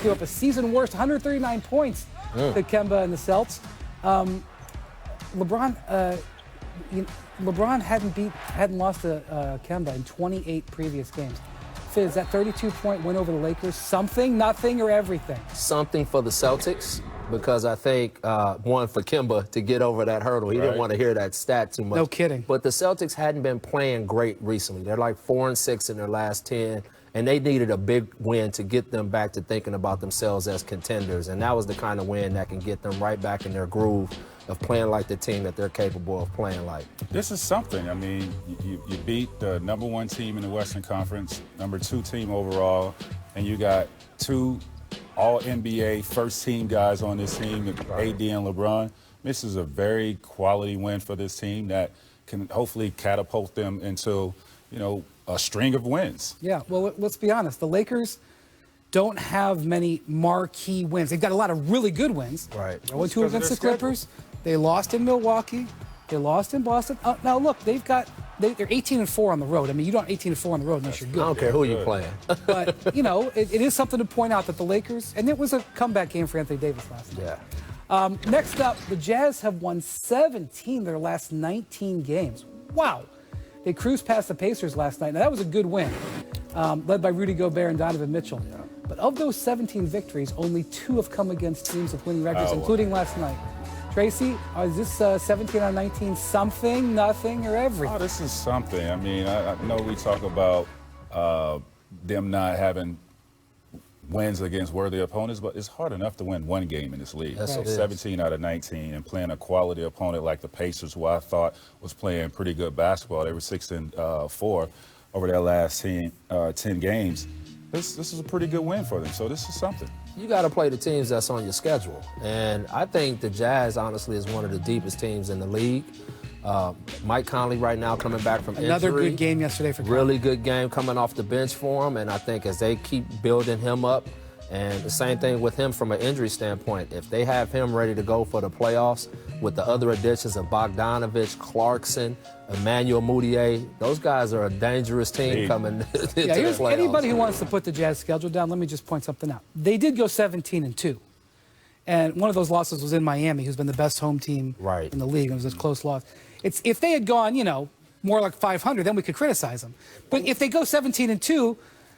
Give up a season worst 139 points to Kemba and the Celts. LeBron hadn't lost to Kemba in 28 previous games. Fizz, that 32-point win over the Lakers, something, nothing, or everything? Something for the Celtics, because I think one for Kemba to get over that hurdle. He didn't want to hear that stat too much. No kidding. But the Celtics hadn't been playing great recently. They're like 4-6 in their last 10. And they needed a big win to get them back to thinking about themselves as contenders. And that was the kind of win that can get them right back in their groove of playing like the team that they're capable of playing like. This is something. I mean, you beat the #1 team in the Western Conference, #2 team overall, and you got 2 All-NBA first-team guys on this team, AD and LeBron. This is a very quality win for this team that can hopefully catapult them into, a string of wins. Yeah, well, let's be honest. The Lakers don't have many marquee wins. They've got a lot of really good wins. Right. 0-2 against the Clippers. They lost in Milwaukee. They lost in Boston. Now, look, they're 18-4 on the road. I mean, you don't 18-4 on the road unless you're good. I don't care who you're playing. But, it is something to point out that the Lakers, and it was a comeback game for Anthony Davis last night. Yeah. Next up, the Jazz have won 17 of their last 19 games. Wow. They cruised past the Pacers last night. Now, that was a good win, led by Rudy Gobert and Donovan Mitchell. Yeah. But of those 17 victories, only 2 have come against teams with winning records, including last night. Tracy, is this 17 out of 19 something, nothing, or everything? Oh, this is something. I mean, I know we talk about them not having wins against worthy opponents, but it's hard enough to win one game in this league. Yes, so 17 out of 19 and playing a quality opponent like the Pacers, who I thought was playing pretty good basketball. They were 6-4 over their last 10 games. This is a pretty good win for them, so this is something. You got to play the teams that's on your schedule. And I think the Jazz, honestly, is one of the deepest teams in the league. Mike Conley right now coming back from injury. Another good game yesterday for Conley. Really good game coming off the bench for him. And I think as they keep building him up, and the same thing with him from an injury standpoint, if they have him ready to go for the playoffs with the other additions of Bogdanovich, Clarkson, Emmanuel Mudiay, those guys are a dangerous team coming into the playoffs. Anybody who wants to put the Jazz schedule down, let me just point something out. They did go 17-2. And one of those losses was in Miami, who's been the best home team in the league. It was a close loss. If they had gone, more like 500, then we could criticize them. But if they go 17-2,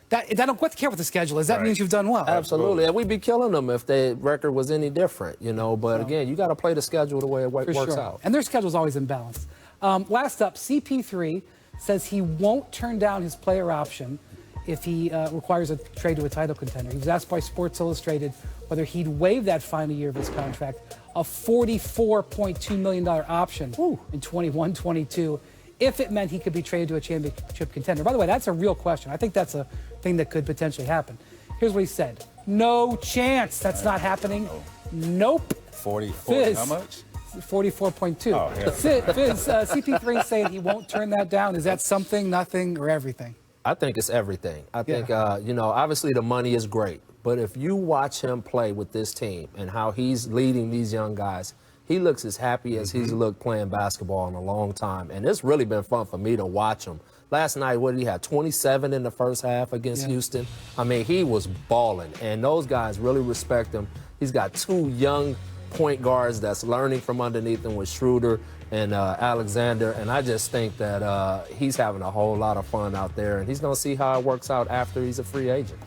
that don't care what the schedule is. That means you've done well. Absolutely. And we'd be killing them if their record was any different, But again, you got to play the schedule the way it works out. And their schedule's always in balance. Last up, CP3 says he won't turn down his player option if he requires a trade to a title contender. He was asked by Sports Illustrated whether he'd waive that final year of his contract, a $44.2 million option in 21-22, if it meant he could be traded to a championship contender. By the way, that's a real question. I think that's a thing that could potentially happen. Here's what he said. No chance that's not happening. Nope. 44, how much? 44.2. Oh, yeah. Fizz, CP3 saying he won't turn that down. Is that something, nothing, or everything? I think it's everything. I think, obviously the money is great. But if you watch him play with this team and how he's leading these young guys, he looks as happy as he's looked playing basketball in a long time. And it's really been fun for me to watch him. Last night, what did he have? 27 in the first half against Houston. I mean, he was balling. And those guys really respect him. He's got 2 young point guards that's learning from underneath him with Schroeder and Alexander. And I just think that he's having a whole lot of fun out there. And he's going to see how it works out after he's a free agent.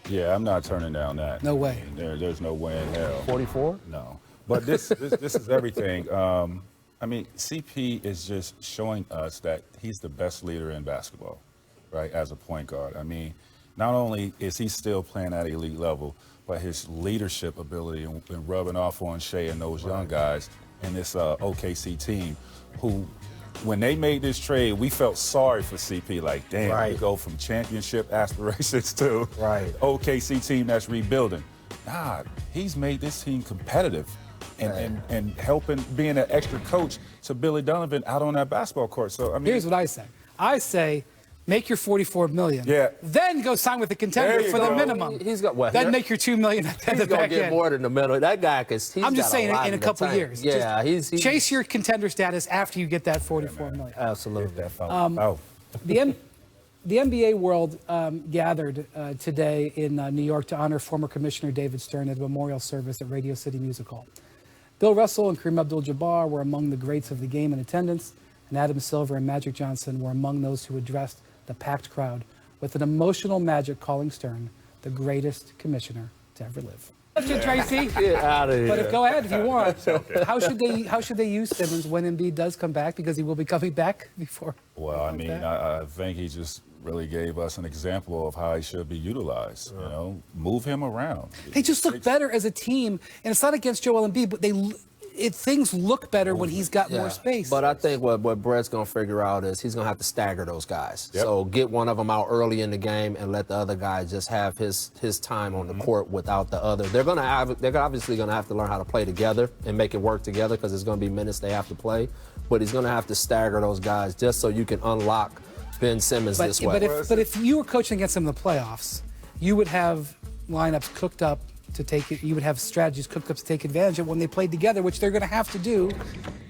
Yeah, I'm not turning down that. No way. There's no way in hell. 44? No. But this is everything. I mean, CP is just showing us that he's the best leader in basketball, right, as a point guard. I mean, not only is he still playing at elite level, but his leadership ability and rubbing off on Shea and those young guys in this OKC team who, when they made this trade, we felt sorry for CP. Like, damn, you go from championship aspirations to OKC team that's rebuilding. Nah, he's made this team competitive. And helping, being an extra coach to Billy Donovan out on that basketball court. So, I mean, here's what I say. I say, make your $44 million. Yeah. Then go sign with the contender for the minimum. He's got Then make your $2 million at the back end. He's gonna get more than the middle. That guy, because I'm just saying, in a couple of years. Yeah, he's chase your contender status after you get that $44 million. Absolutely. The The NBA world gathered today in New York to honor former Commissioner David Stern at a memorial service at Radio City Music Hall. Bill Russell and Kareem Abdul-Jabbar were among the greats of the game in attendance, and Adam Silver and Magic Johnson were among those who addressed the packed crowd with an emotional Magic calling Stern the greatest commissioner to ever live. Tracy. Get out of here. But go ahead if you want. How should they use Simmons when Embiid does come back, because he will be coming back before? Well, I mean, I think he just really gave us an example of how he should be utilized. You know, move him around. They just look better as a team, and it's not against Joel Embiid, but things look better when he's got more space. But I think what Brett's going to figure out is he's going to have to stagger those guys. Yep. So get one of them out early in the game and let the other guy just have his time on the court without the other. They're obviously going to have to learn how to play together and make it work together, because there's going to be minutes they have to play. But he's going to have to stagger those guys just so you can unlock Ben Simmons this way. But if you were coaching against him in the playoffs, you would have lineups cooked up to take it. You would have strategies cooked up to take advantage of when they played together, which they're going to have to do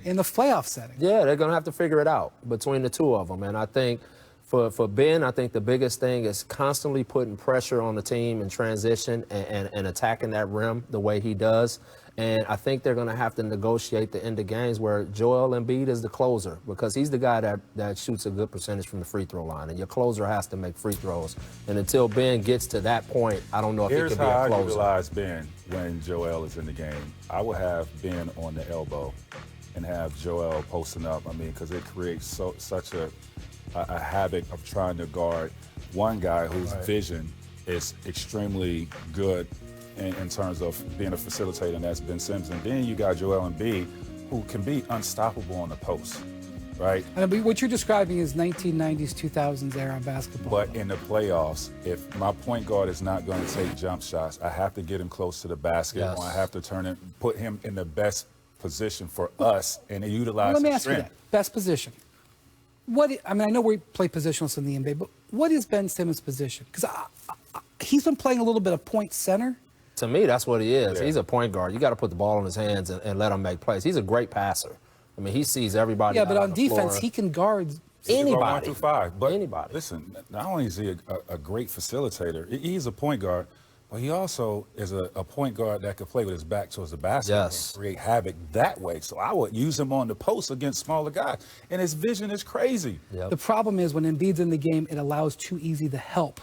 in the playoff setting. Yeah, they're going to have to figure it out between the two of them. And I think for Ben, I think the biggest thing is constantly putting pressure on the team in transition and attacking that rim the way he does. And I think they're going to have to negotiate the end of games where Joel Embiid is the closer, because he's the guy that shoots a good percentage from the free throw line, and your closer has to make free throws. And until Ben gets to that point, I don't know if he can be a closer. Here's how I utilize Ben when Joel is in the game. I will have Ben on the elbow and have Joel posting up. I mean, because it creates such a havoc of trying to guard one guy whose vision is extremely good in terms of being a facilitator, and that's Ben Simmons. And then you got Joel Embiid, who can be unstoppable on the post, right? And what you're describing is 1990s, 2000s era basketball. But in the playoffs, if my point guard is not going to take jump shots, I have to get him close to the basket, or I have to put him in the best position for us and utilize Let me his ask you strength. that. Best position. I know we play positionless in the NBA, but what is Ben Simmons' position? Because he's been playing a little bit of point center. To me, that's what he is. Yeah. He's a point guard. You got to put the ball in his hands and let him make plays. He's a great passer. I mean, he sees everybody. Yeah, but on the defense, floor. he can guard Anybody. 1-5. But Anybody. Listen, not only is he a great facilitator, he's a point guard, but he also is a point guard that could play with his back towards the basket and create havoc that way. So I would use him on the post against smaller guys. And his vision is crazy. Yep. The problem is when Embiid's in the game, it allows too easy the help.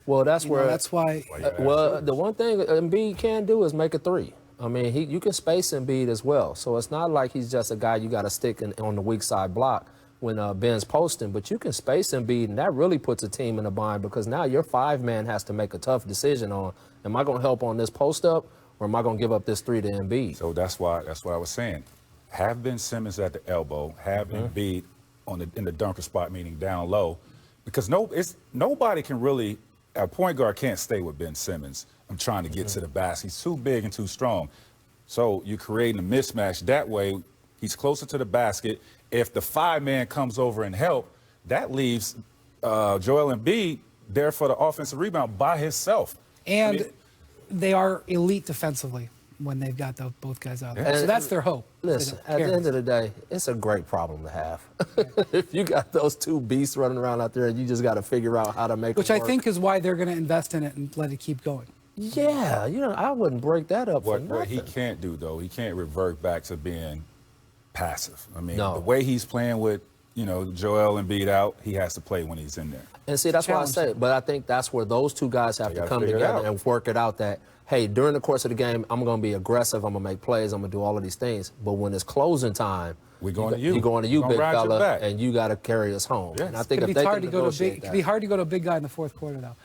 Well, that's where. That's why. Well, the one thing Embiid can do is make a three. I mean, you can space Embiid as well. So it's not like he's just a guy you got to stick on the weak side block when Ben's posting, but you can space Embiid, and that really puts a team in a bind, because now your five-man has to make a tough decision on, am I going to help on this post up, or am I going to give up this three to Embiid? So that's what I was saying. Have Ben Simmons at the elbow, have Embiid in the dunker spot, meaning down low, because nobody can really. A point guard can't stay with Ben Simmons. I'm trying to get to the basket. He's too big and too strong. So you're creating a mismatch. That way, he's closer to the basket. If the five-man comes over and help, that leaves Joel Embiid there for the offensive rebound by himself. And they are elite defensively when they've got both guys out there. So that's their hope. Listen, at the end of the day, it's a great problem to have. If you got those two beasts running around out there, and you just got to figure out how to make Which it I work. think is why they're going to invest in it and let it keep going. Yeah, I wouldn't break that up for What he nothing. can't do, though, he can't revert back to being passive. I mean, No. the way he's playing with, Joel Embiid out, he has to play when he's in there. And see, that's why I say, but I think that's where those two guys have to gotta come figure it together out. and work it out that, hey, during the course of the game, I'm going to be aggressive, I'm going to make plays, I'm going to do all of these things. But when it's closing time, We're going to you. You're going to you, We're big gonna ride your fella, back. and you got to carry us home. Yes. And I think It's if they hard can to go to negotiate it can be hard to go to a big guy in the fourth quarter, though.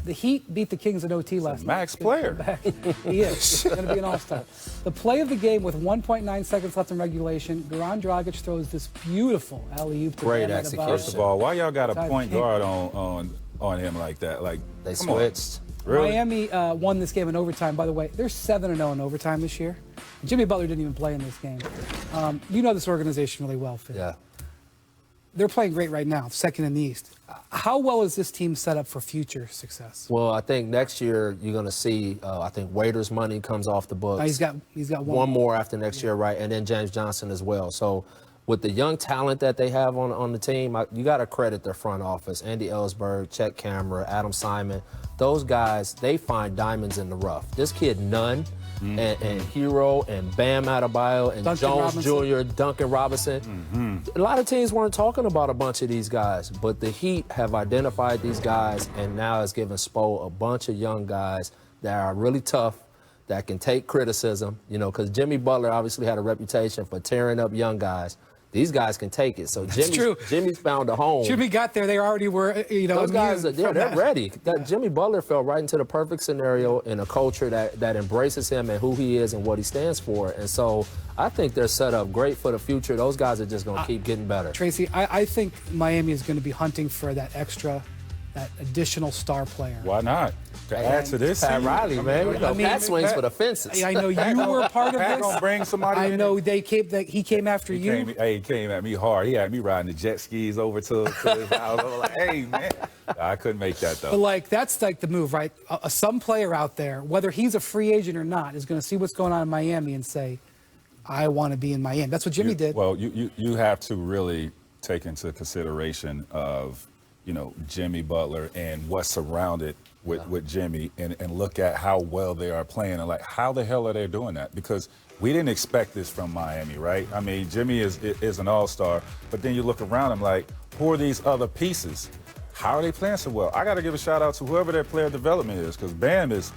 The Heat beat the Kings in OT last night. max player. He is. He's going to be an all-star. The play of the game with 1.9 seconds left in regulation, Goran Dragic throws this beautiful alley-oop to Great Bam execution. Adebayo. First of all, why y'all got a Time point came. guard on him like that? Like They come on. switched. Really? Miami won this game in overtime. By the way, they're 7-0 in overtime this year. Jimmy Butler didn't even play in this game. You know this organization really well, Phil. Yeah. They're playing great right now, second in the East. How well is this team set up for future success? Well, I think next year you're going to see, I think Waiter's money comes off the books. He's got one more after next year, right? And then James Johnson as well. So with the young talent that they have on the team, you got to credit their front office. Andy Ellsberg, Chet Kamara, Adam Simon. Those guys, they find diamonds in the rough. This kid, Nunn, and Hero, and Bam Adebayo, and Duncan Jones Robinson. Jr., Duncan Robinson. A lot of teams weren't talking about a bunch of these guys, but the Heat have identified these guys, and now it's given Spo a bunch of young guys that are really tough, that can take criticism, because Jimmy Butler obviously had a reputation for tearing up young guys. These guys can take it. So Jimmy's found a home. Jimmy got there. They already were, Those guys, they're ready. Jimmy Butler fell right into the perfect scenario in a culture that embraces him and who he is and what he stands for. And so I think they're set up great for the future. Those guys are just going to keep getting better. Tracy, I think Miami is going to be hunting for that additional star player. Why not? To add to this, Pat Riley, man. Pat swings for the fences. I know you were part of Pat this. gonna bring somebody. I know he came after you. He came at me hard. He had me riding the jet skis over to his house. I was like, hey, man. I couldn't make that, though. But, that's the move, right? Some player out there, whether he's a free agent or not, is going to see what's going on in Miami and say, I want to be in Miami. That's what Jimmy did. Well, you have to really take into consideration of, Jimmy Butler and what's surrounded with Jimmy and look at how well they are playing and how the hell are they doing that? Because we didn't expect this from Miami, right? I mean, Jimmy is an all-star, but then you look around him who are these other pieces? How are they playing so well? I got to give a shout out to whoever their player development is, because Bam is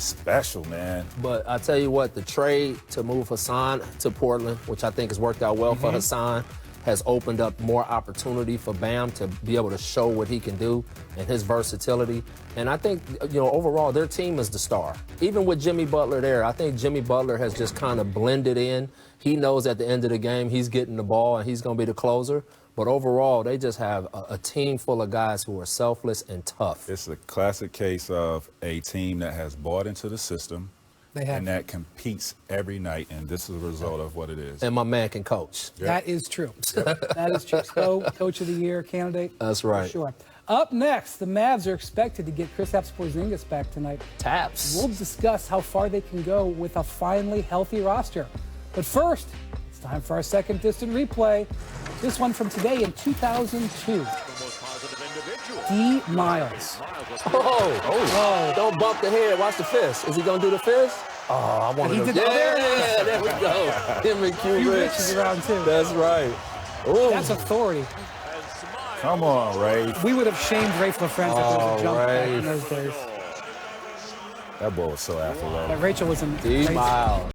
special, man. But I tell you what, the trade to move Hassan to Portland, which I think has worked out well for Hassan, has opened up more opportunity for Bam to be able to show what he can do and his versatility. And I think, overall, their team is the star. Even with Jimmy Butler there, I think Jimmy Butler has just kind of blended in. He knows at the end of the game he's getting the ball and he's going to be the closer. But overall, they just have a team full of guys who are selfless and tough. It's a classic case of a team that has bought into the system. And that competes every night, and this is a result of what it is. And my man can coach. Yep. That is true. That is true. Spo, Coach of the Year candidate. That's right. For sure. Up next, the Mavs are expected to get Kristaps Porzingis back tonight. Taps. We'll discuss how far they can go with a finally healthy roster. But first, it's time for our second distant replay. This one from today in 2002. D. Miles. Oh, don't bump the head. Watch the fist. Is he going to do the fist? Oh, I want to. There we go. Him and Q Rich is around too. That's right. Ooh. That's authority. Come on, Ray. We would have shamed Ray LaFrance if there was a jump back in those days. That boy was so athletic. But Rachel was in. D. Miles.